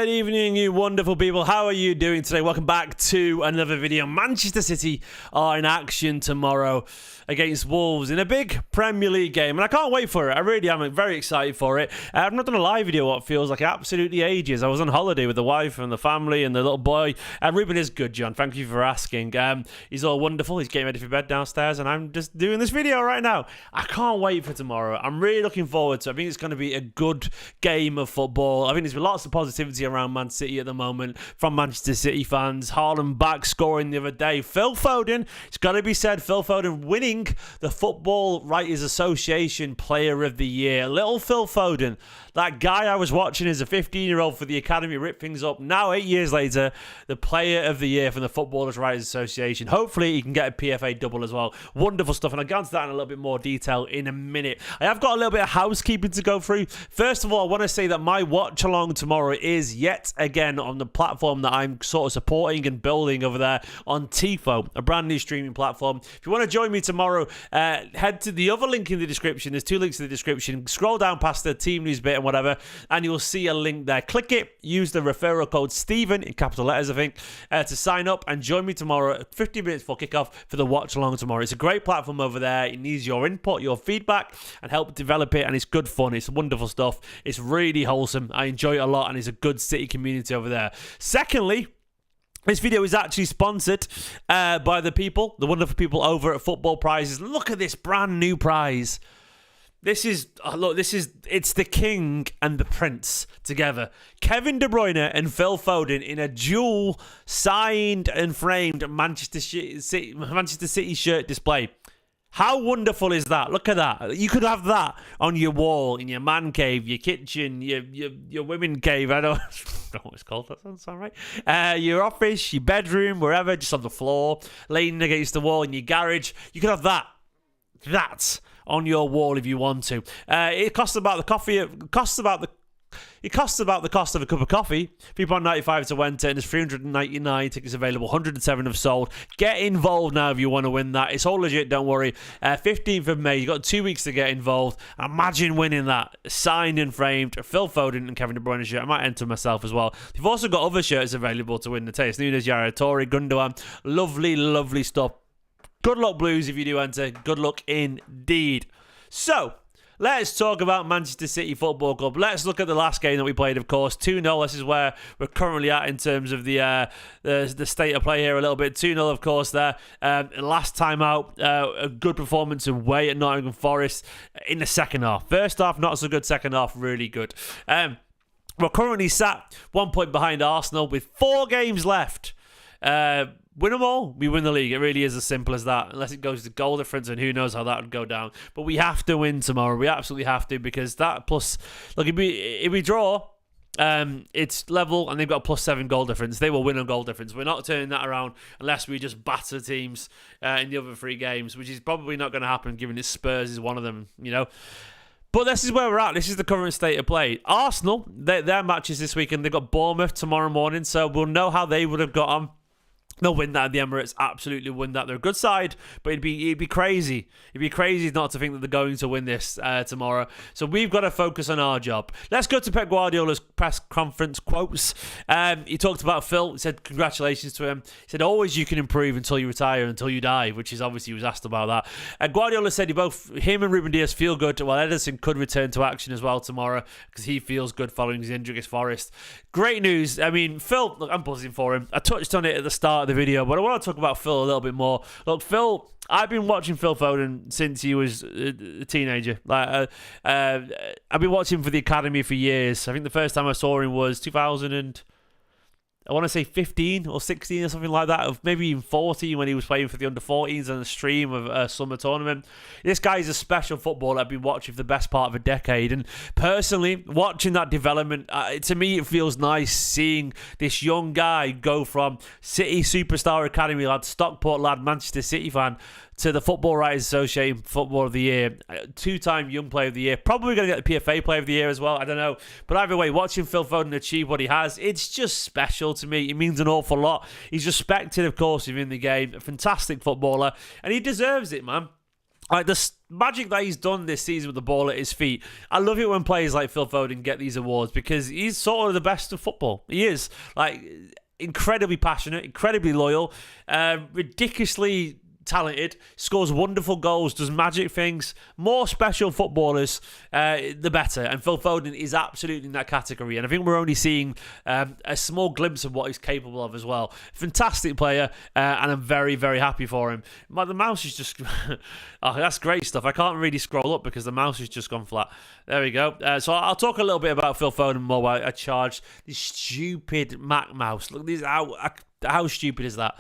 Good evening, you wonderful people. How are you doing today? Welcome back to another video. Manchester City are in action tomorrow against Wolves in a big Premier League game, and I can't wait for it. I really am very excited for it. I've not done a live video what feels like absolutely ages. I was on holiday with the wife and the family and the little boy. Ruben is good, John. Thank you for asking. He's all wonderful. He's getting ready for bed downstairs, and I'm just doing this video right now. I can't wait for tomorrow. I'm really looking forward to it. I think it's going to be a good game of football. I think there's lots of positivity around Man City at the moment from Manchester City fans. HAALAND back scoring the other day. Phil Foden, it's got to be said, Phil Foden winning the Football Writers Association Player of the Year. Little Phil Foden, that guy I was watching as a 15-year-old for the academy, ripped things up. Now, 8 years later, the Player of the Year from the Footballers Writers Association. Hopefully, he can get a PFA double as well. Wonderful stuff, and I'll get into that in a little bit more detail in a minute. I have got a little bit of housekeeping to go through. First of all, I want to say that my watch-along tomorrow is yet again on the platform that I'm sort of supporting and building over there on Tifo, a brand new streaming platform. If you want to join me tomorrow, head to the other link in the description. There's 2 links in the description. Scroll down past the team news bit and whatever, and you'll see a link there. Click it, use the referral code Stephen in capital letters, I think, to sign up and join me tomorrow 15 minutes before kickoff for the watch along tomorrow. It's a great platform over there. It needs your input, your feedback, and help develop it, and it's good fun. It's wonderful stuff. It's really wholesome. I enjoy it a lot, and it's a good City community over there. Secondly, this video is actually sponsored by the wonderful people over at Football Prizes. Look at this brand new prize. It's the king and the prince together. Kevin De Bruyne and Phil Foden in a dual signed and framed Manchester City shirt display. How wonderful is that? Look at that. You could have that on your wall, in your man cave, your kitchen, your women cave. I don't know what it's called. That sounds all right. Your office, your bedroom, wherever, just on the floor, leaning against the wall in your garage. You could have that. That's on your wall if you want to. It costs about the coffee. It costs about the cost of a cup of coffee. £3.95 to enter, and there's 399 tickets available. 107 have sold. Get involved now if you want to win that. It's all legit, don't worry. 15th of May, you've got 2 weeks to get involved. Imagine winning that. Signed and framed Phil Foden and Kevin De Bruyne shirt. I might enter myself as well. You've also got other shirts available to win the taste. Nunes, Yara Toure, Gundogan. Lovely, lovely stuff. Good luck, Blues, if you do enter. Good luck indeed. So, let's talk about Manchester City Football Club. Let's look at the last game that we played, of course. 2-0. This is where we're currently at in terms of the state of play here a little bit. 2-0, of course, there. Last time out, a good performance away at Nottingham Forest in the second half. First half, not so good. Second half, really good. We're currently sat 1 point behind Arsenal with 4 games left. Win them all, we win the league. It really is as simple as that, unless it goes to goal difference, and who knows how that would go down. But we have to win tomorrow. We absolutely have to, because that plus, look, if we draw, it's level, and they've got a +7 goal difference. They will win on goal difference. We're not turning that around unless we just batter teams in the other 3 games, which is probably not going to happen, given that Spurs is one of them, you know. But this is where we're at. This is the current state of play. Arsenal, their matches this weekend, they've got Bournemouth tomorrow morning, so we'll know how they would have got on. They'll win that at the Emirates. Absolutely win that. They're a good side, but it'd be crazy. It'd be crazy not to think that they're going to win this tomorrow. So we've got to focus on our job. Let's go to Pep Guardiola's press conference quotes. He talked about Phil. He said congratulations to him. He said always you can improve until you retire, until you die, which is obviously he was asked about that. Guardiola said him and Ruben Dias feel good. Well, Ederson could return to action as well tomorrow because he feels good following his injury against Forest. Great news. I mean, Phil, look, I'm buzzing for him. I touched on it at the start of the video, but I want to talk about Phil a little bit more. Look, Phil, I've been watching Phil Foden since he was a teenager. I've been watching him for the academy for years. I think the first time I saw him was 15 or 16 or something like that, of maybe even 14 when he was playing for the under-14s on the stream of a summer tournament. This guy is a special footballer I've been watching for the best part of a decade, and personally, watching that development, to me it feels nice seeing this young guy go from City superstar academy lad, Stockport lad, Manchester City fan, to the Football Writers Association Footballer of the Year, 2-time Young Player of the Year, probably going to get the PFA Player of the Year as well, I don't know. But either way, watching Phil Foden achieve what he has, it's just special to me. It means an awful lot. He's respected, of course, within the game, a fantastic footballer, and he deserves it, man. Like the magic that he's done this season with the ball at his feet. I love it when players like Phil Foden get these awards because he's sort of the best of football. He is. Like, incredibly passionate, incredibly loyal, ridiculously talented, scores wonderful goals, does magic things. More special footballers, the better. And Phil Foden is absolutely in that category. And I think we're only seeing a small glimpse of what he's capable of as well. Fantastic player, and I'm very, very happy for him. The mouse is just... oh, that's great stuff. I can't really scroll up because the mouse has just gone flat. There we go. So I'll talk a little bit about Phil Foden more while I charge this stupid Mac mouse. Look, how stupid is that?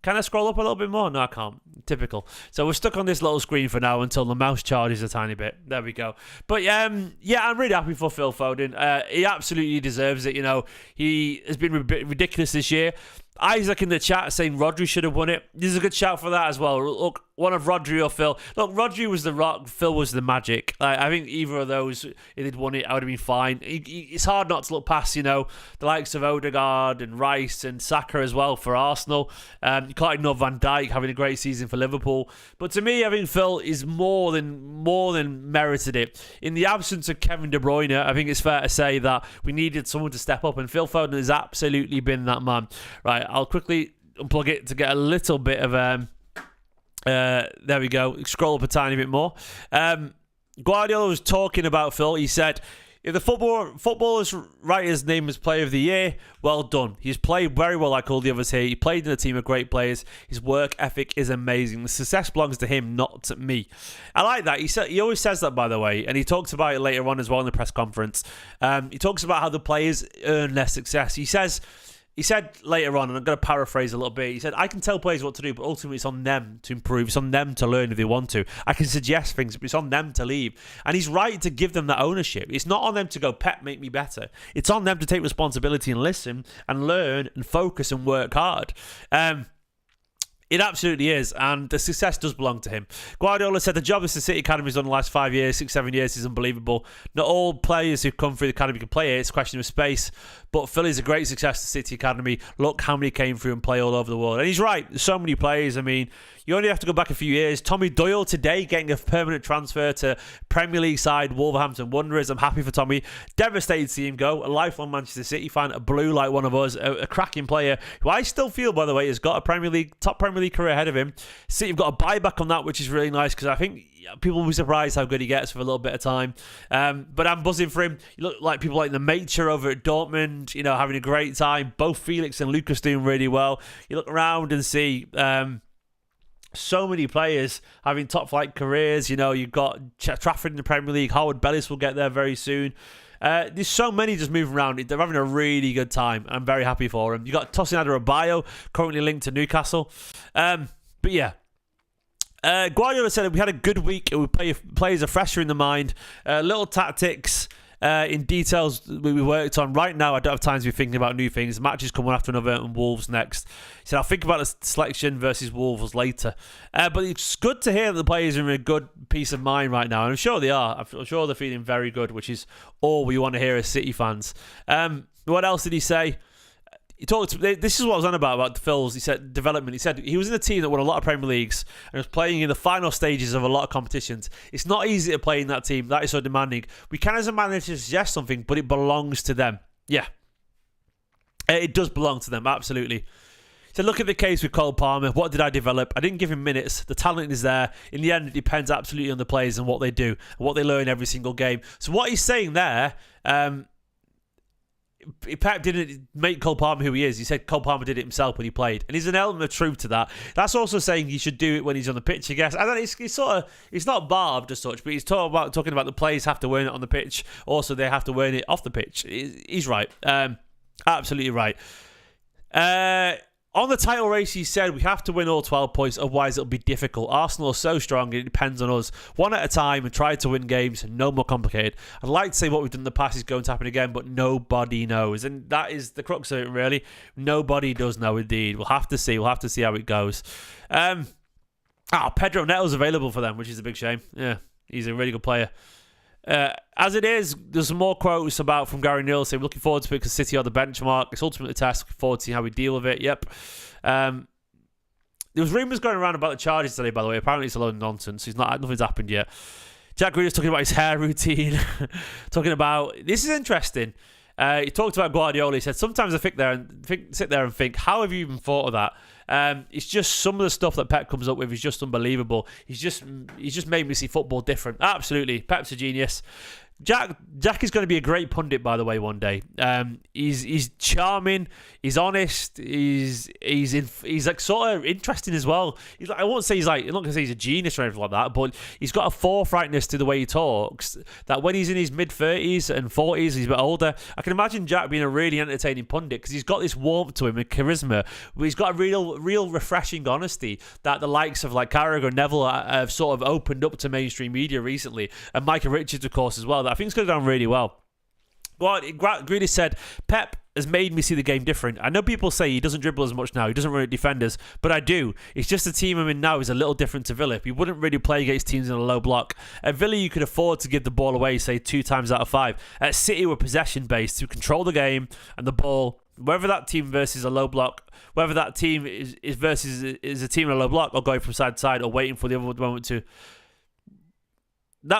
Can I scroll up a little bit more? No, I can't. Typical. So we're stuck on this little screen for now until the mouse charges a tiny bit. There we go. But yeah, I'm really happy for Phil Foden. He absolutely deserves it. You know, he has been ridiculous this year. Isaac in the chat saying Rodri should have won it. This is a good shout for that as well. Look, one of Rodri or Phil. Look, Rodri was the rock, Phil was the magic. I think either of those, if they'd won it, I would have been fine. It's hard not to look past, the likes of Odegaard and Rice and Saka as well for Arsenal. You can't ignore Van Dijk having a great season for Liverpool. But to me, I think Phil is more than merited it. In the absence of Kevin De Bruyne, I think it's fair to say that we needed someone to step up, and Phil Foden has absolutely been that man. Right. I'll quickly unplug it to get a little bit of there we go. Scroll up a tiny bit more. Guardiola was talking about Phil. He said, if the footballers write his name as player of the year, well done. He's played very well like all the others here. He played in a team of great players. His work ethic is amazing. The success belongs to him, not to me. I like that. He always says that, by the way, and he talks about it later on as well in the press conference. He talks about how the players earn their success. He said later on, and I'm going to paraphrase a little bit, he said, I can tell players what to do, but ultimately it's on them to improve. It's on them to learn if they want to. I can suggest things, but it's on them to leave. And he's right to give them that ownership. It's not on them to go, Pep, make me better. It's on them to take responsibility and listen and learn and focus and work hard. It absolutely is, and the success does belong to him. Guardiola said the job the City Academy has done the last 5 years, 6-7 years is unbelievable. Not all players who come through the Academy can play it. It's a question of space. But Phil is a great success to City Academy. Look how many came through and play all over the world. And he's right. There's so many players. I mean, you only have to go back a few years. Tommy Doyle today getting a permanent transfer to Premier League side Wolverhampton Wanderers. I'm happy for Tommy. Devastated to see him go. A lifelong Manchester City fan, a blue like one of us, a cracking player who I still feel, by the way, has got a top Premier League career ahead of him. City have got a buyback on that, which is really nice because I think people will be surprised how good he gets for a little bit of time. But I'm buzzing for him. You look like people like the Mature over at Dortmund, having a great time. Both Felix and Lucas doing really well. You look around and see so many players having top flight careers. You've got Trafford in the Premier League. Howard Bellis will get there very soon. There's so many just moving around. They're having a really good time. I'm very happy for them. You got Tosin Adarabioyo, currently linked to Newcastle. But yeah. Guardiola said we had a good week. Players are fresher in the mind. Little tactics in details we worked on. Right now, I don't have time to be thinking about new things. Matches come one after another, and Wolves next. He said, I'll think about the selection versus Wolves later. But it's good to hear that the players are in a good peace of mind right now. And I'm sure they are. I'm sure they're feeling very good, which is all we want to hear as City fans. What else did he say? He talked. This is what I was on about Phil's. He said development. He said he was in a team that won a lot of Premier Leagues and was playing in the final stages of a lot of competitions. It's not easy to play in that team. That is so demanding. We can, as a manager, suggest something, but it belongs to them. Yeah, it does belong to them. Absolutely. So look at the case with Cole Palmer. What did I develop? I didn't give him minutes. The talent is there. In the end, it depends absolutely on the players and what they do and what they learn every single game. So what he's saying there. Pep didn't make Cole Palmer who he is. He said Cole Palmer did it himself when he played, and there's an element of truth to that. That's also saying he should do it when he's on the pitch, I guess. And it's not barbed as such, but he's talking about the players have to earn it on the pitch. Also, they have to earn it off the pitch. He's right, absolutely right. On the title race, he said we have to win all 12 points, otherwise it'll be difficult. Arsenal are so strong, it depends on us. One at a time and try to win games, no more complicated. I'd like to say what we've done in the past is going to happen again, but nobody knows. And that is the crux of it, really. Nobody does know, indeed. We'll have to see. We'll have to see how it goes. Pedro Neto's available for them, which is a big shame. Yeah, he's a really good player. As it is, there's some more quotes from Gary Neville saying, looking forward to it because City are the benchmark. It's ultimately a test. Looking forward to seeing how we deal with it. Yep. There was rumours going around about the charges today, by the way. Apparently it's a load of nonsense. Nothing's happened yet. Jack Grealish talking about his hair routine. Talking about... This is interesting. He talked about Guardiola. He said, sometimes I sit there and think, how have you even thought of that? It's just some of the stuff that Pep comes up with is just unbelievable. He's just made me see football different. Absolutely. Pep's a genius. Jack is going to be a great pundit, by the way, one day. He's charming, he's honest, he's like sort of interesting as well. He's like, I won't say I'm not going to say he's a genius or anything like that, but he's got a forthrightness to the way he talks that when he's in his mid-30s and 40s, he's a bit older. I can imagine Jack being a really entertaining pundit because he's got this warmth to him and charisma. He's got a real refreshing honesty that the likes of like Carragher and Neville have sort of opened up to mainstream media recently, and Micah Richards, of course, as well. I think it's going to go down really well. Grealish said, Pep has made me see the game different. I know people say he doesn't dribble as much now, he doesn't run at defenders, but I do. It's just the team I'm in now is a little different to Villa. He wouldn't really play against teams in a low block. At Villa, you could afford to give the ball away, say, 2 times out of 5. At City, we're possession-based to control the game and the ball. Whether that team versus a low block, whether that team is a team in a low block or going from side to side or waiting for the other moment to...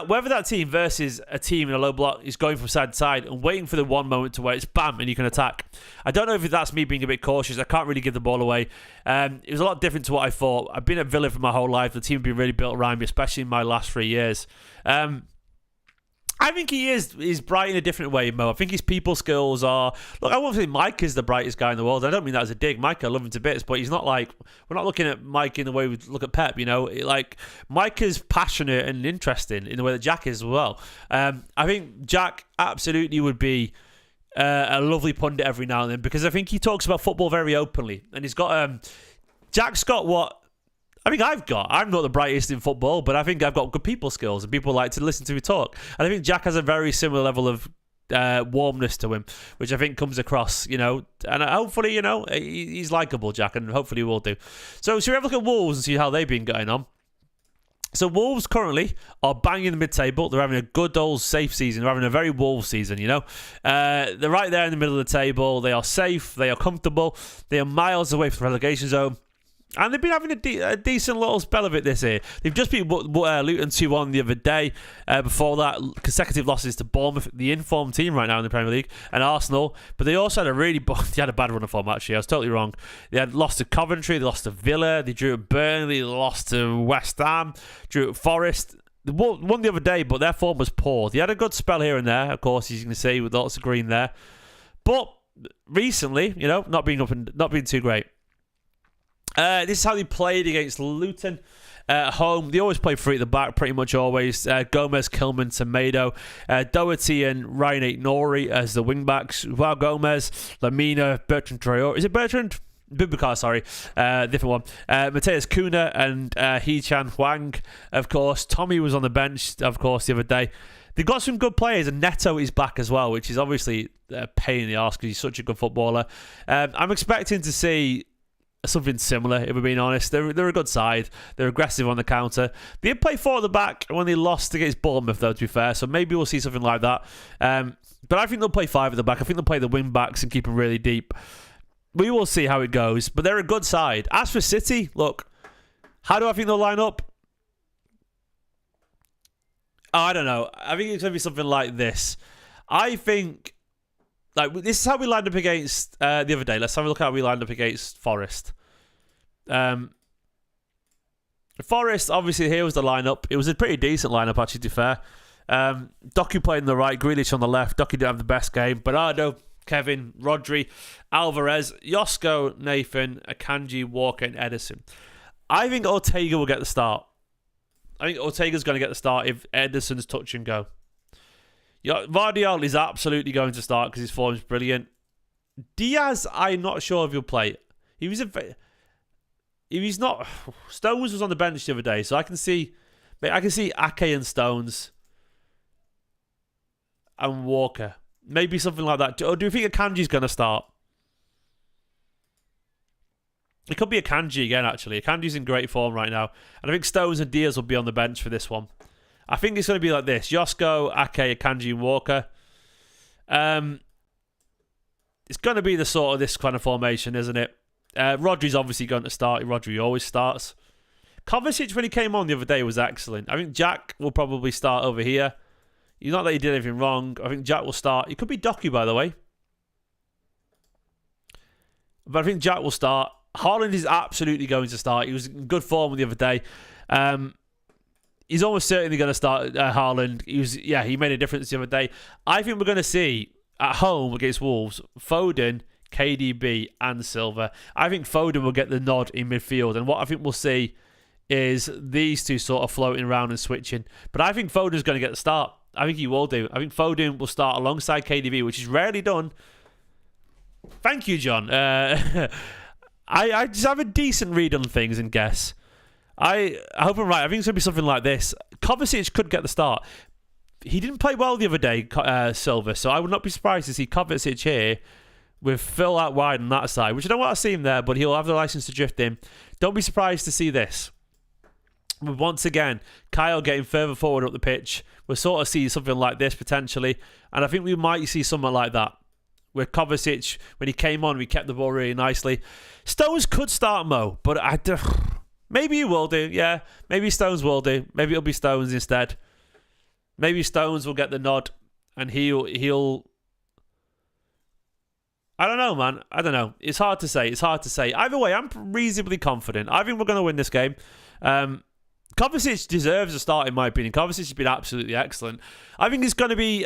Whether that team versus a team in a low block is going from side to side and waiting for the one moment to where it's bam and you can attack. I don't know if that's me being a bit cautious. I can't really give the ball away. It was a lot different to what I thought. I've been at Villa for my whole life. The team has been really built around me, especially in my last 3 years. I think he's bright in a different way, Mo. I think his people skills are... Look, I won't say Mike is the brightest guy in the world. I don't mean that as a dig. Mike, I love him to bits, but he's not like... We're not looking at Mike in the way we look at Pep, you know? Like, Mike is passionate and interesting in the way that Jack is as well. I think Jack absolutely would be a lovely pundit every now and then because I think he talks about football very openly. And he's got... Jack's got what... I think I'm not the brightest in football, but I think I've got good people skills and people like to listen to me talk. And I think Jack has a very similar level of warmness to him, which I think comes across, you know. And hopefully, you know, he's likeable, Jack, and hopefully we'll do. So should we have a look at Wolves and see how they've been getting on? So Wolves currently are banging the mid-table. They're having a good old safe season. They're having a very Wolves season, you know. They're right there in the middle of the table. They are safe. They are comfortable. They are miles away from the relegation zone. And they've been having a decent little spell of it this year. They've just beat Luton 2-1 the other day. Before that, consecutive losses to Bournemouth, the informed team right now in the Premier League, and Arsenal. But they also had they had a bad run of form, actually. I was totally wrong. They had lost to Coventry, they lost to Villa, they drew at Burnley, they lost to West Ham, drew at Forest. They won the other day, but their form was poor. They had a good spell here and there, of course, as you can see, with lots of green there. But recently, you know, not being too great. This is how they played against Luton at home. They always play 3 at the back, pretty much always. Gomez, Kilman, Tomato, Doherty and Ryan Aït-Nouri as the wing-backs. Joao Gomez, Lamina, Bertrand Traore. Is it Bertrand? Boubacar, sorry. Different one. Mateus Cunha and Hee-Chan Hwang, of course. Tommy was on the bench, of course, the other day. They've got some good players, and Neto is back as well, which is obviously a pain in the arse because he's such a good footballer. I'm expecting to see something similar, if we're being honest. They're a good side. They're aggressive on the counter. They did play 4 at the back when they lost against Bournemouth, though, to be fair, so maybe we'll see something like that. But I think they'll play 5 at the back. I think they'll play the wing backs and keep them really deep. We will see how it goes, but they're a good side. As for City, look, how do I think they'll line up? Oh, I don't know. I think it's going to be something like this. I think... this is how we lined up against the other day. Let's have a look at how we lined up against Forest. Forest, obviously, here was the lineup. It was a pretty decent lineup, actually, to be fair. Doku played on the right, Grealish on the left. Doku didn't have the best game. Bernardo, Kevin, Rodri, Alvarez, Josko, Nathan, Akanji, Walker, and Ederson. I think Ortega will get the start. I think Ortega's going to get the start if Ederson's touch and go. Vardiol is absolutely going to start because his form is brilliant. Diaz, I'm not sure if he'll play. He's not. Stones was on the bench the other day, so I can see Ake and Stones and Walker, maybe something like that. Or do you think Akanji's going to start? It could be Akanji again. Actually, Akanji's in great form right now, and I think Stones and Diaz will be on the bench for this one. I think it's going to be like this. Josko, Ake, Akanji, and Walker. It's going to be the sort of this kind of formation, isn't it? Rodri's obviously going to start. Rodri always starts. Kovacic, when he came on the other day, was excellent. I think Jack will probably start over here. He's not that he did anything wrong. I think Jack will start. It could be Doku, by the way. But I think Jack will start. Haaland is absolutely going to start. He was in good form the other day. He's almost certainly going to start Haaland. He made a difference the other day. I think we're going to see, at home against Wolves, Foden, KDB and Silva. I think Foden will get the nod in midfield. And what I think we'll see is these two sort of floating around and switching. But I think Foden's going to get the start. I think he will do. I think Foden will start alongside KDB, which is rarely done. Thank you, John. I just have a decent read on things and guess. I hope I'm right. I think it's going to be something like this. Kovacic could get the start. He didn't play well the other day, Silva, so I would not be surprised to see Kovacic here with Phil out wide on that side, which I don't want to see him there, but he'll have the license to drift in. Don't be surprised to see this. But once again, Kyle getting further forward up the pitch. We'll sort of see something like this potentially, and I think we might see something like that. Where Kovacic, when he came on, we kept the ball really nicely. Stones could start Mo, but maybe he will do. Yeah, maybe Stones will do. Maybe it'll be Stones instead. Maybe Stones will get the nod, and he'll. I don't know, man. I don't know. It's hard to say. Either way, I'm reasonably confident. I think we're going to win this game. Kovacic deserves a start, in my opinion. Kovacic has been absolutely excellent. I think it's going to be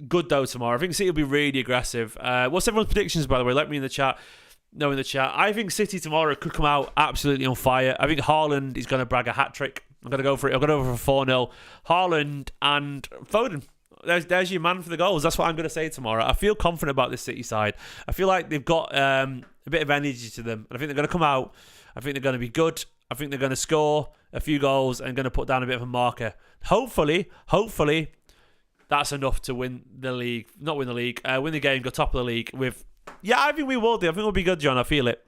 good, though, tomorrow. I think City will be really aggressive. What's everyone's predictions, by the way? Let me know in the chat. I think City tomorrow could come out absolutely on fire. I think Haaland is going to brag a hat-trick. I'm going to go for it. I'm going to go for 4-0. Haaland and Foden. There's your man for the goals. That's what I'm going to say tomorrow. I feel confident about this City side. I feel like they've got a bit of energy to them. And I think they're going to come out. I think they're going to be good. I think they're going to score a few goals and going to put down a bit of a marker. Hopefully, that's enough to win the league. Not win the league. Win the game, go top of the league with... Yeah, I think we will do. I think we'll be good, John. I feel it.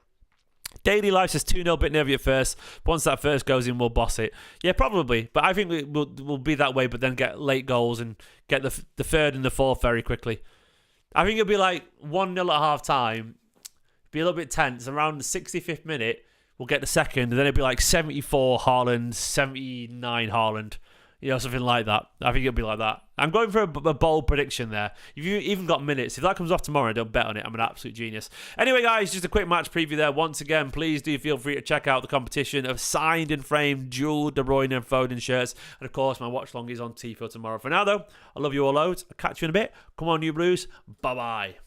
Daily Life says 2-0, bit nervy at first. But once that first goes in, we'll boss it. Yeah, probably. But I think we'll be that way, but then get late goals and get the third and the fourth very quickly. I think it'll be like 1-0 at half-time. Be a little bit tense. Around the 65th minute, we'll get the second, and then it'll be like 74 Haaland, 79 Haaland. Something like that. I think it'll be like that. I'm going for a bold prediction there. If you even got minutes, if that comes off tomorrow, don't bet on it. I'm an absolute genius. Anyway, guys, just a quick match preview there. Once again, please do feel free to check out the competition of signed and framed dual De Bruyne and Foden shirts. And of course, my watch long is on Tifo tomorrow. For now, though, I love you all loads. I'll catch you in a bit. Come on, you Blues. Bye-bye.